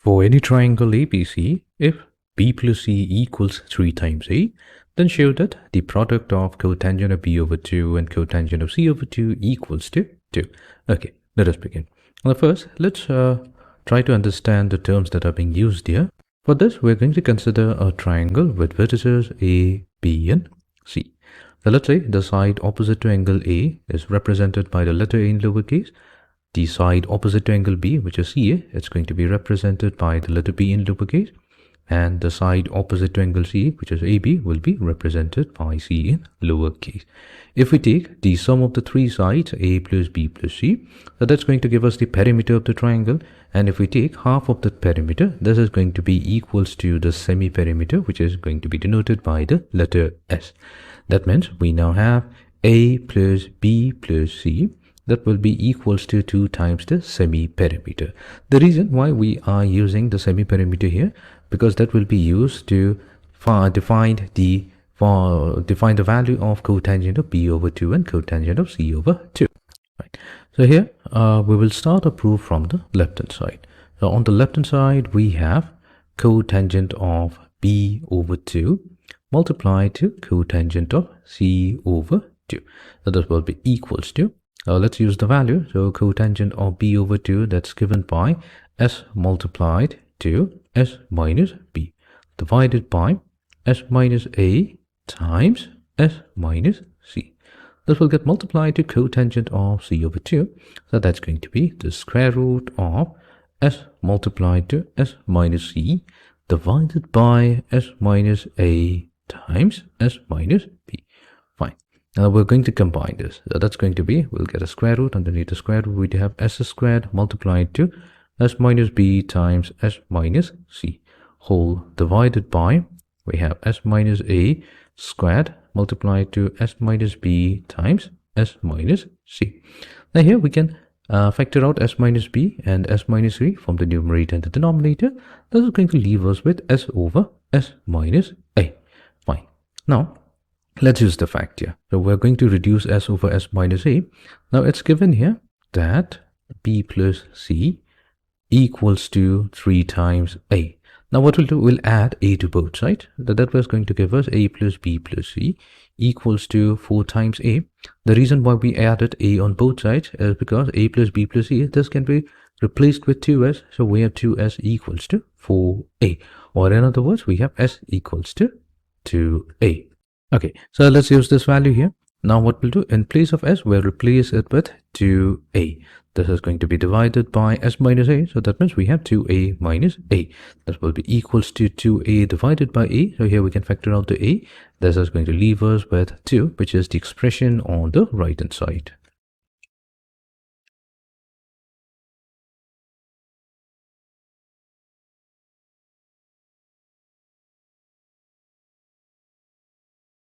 For any triangle ABC, if B plus C equals 3 times A, then show that the product of cotangent of B over 2 and cotangent of C over 2 equals to 2. Okay, let us begin. Now first, let's try to understand the terms that are being used here. For this, we're going to consider a triangle with vertices A, B, and C. So let's say the side opposite to angle A is represented by the letter A in lowercase. The side opposite to angle B, which is CA, it's going to be represented by the letter B in lowercase. And the side opposite to angle C, which is AB, will be represented by C in lowercase. If we take the sum of the three sides, A plus B plus C, so that's going to give us the perimeter of the triangle. And if we take half of that perimeter, this is going to be equals to the semi-perimeter, which is going to be denoted by the letter S. That means we now have A plus B plus C. That will be equals to 2 times the semi-perimeter. The reason why we are using the semi-perimeter here, because that will be used to define the value of cotangent of B over 2 and cotangent of C over 2. Right. So here we will start a proof from the left hand side. So on the left hand side we have cotangent of B over 2 multiplied to cotangent of C over 2. So this will be equals to, let's use the value. So cotangent of B over 2, that's given by S multiplied to S minus B divided by S minus A times S minus C. This will get multiplied to cotangent of C over 2. So that's going to be the square root of S multiplied to S minus C divided by S minus A times S minus B. Fine. Now we're going to combine this. So that's going to be, we'll get a square root. Underneath the square root, we have S squared multiplied to S minus B times S minus C whole divided by, we have S minus A squared multiplied to S minus B times S minus C. Now here we can factor out S minus B and S minus C from the numerator and the denominator. This is going to leave us with S over S minus A. Fine. Now, let's use the fact here. So we're going to reduce S over S minus A. Now it's given here that B plus C equals to 3 times A. Now what we'll do, we'll add A to both sides. That was going to give us A plus B plus C equals to 4 times A. The reason why we added A on both sides is because A plus B plus C, this can be replaced with 2S. So we have 2S equals to 4A. Or in other words, we have S equals to 2A. Okay, so let's use this value here. Now what we'll do, in place of S, we'll replace it with 2A. This is going to be divided by S minus A. So that means we have 2A minus A. That will be equals to 2A divided by A. So here we can factor out the A. This is going to leave us with 2, which is the expression on the right hand side.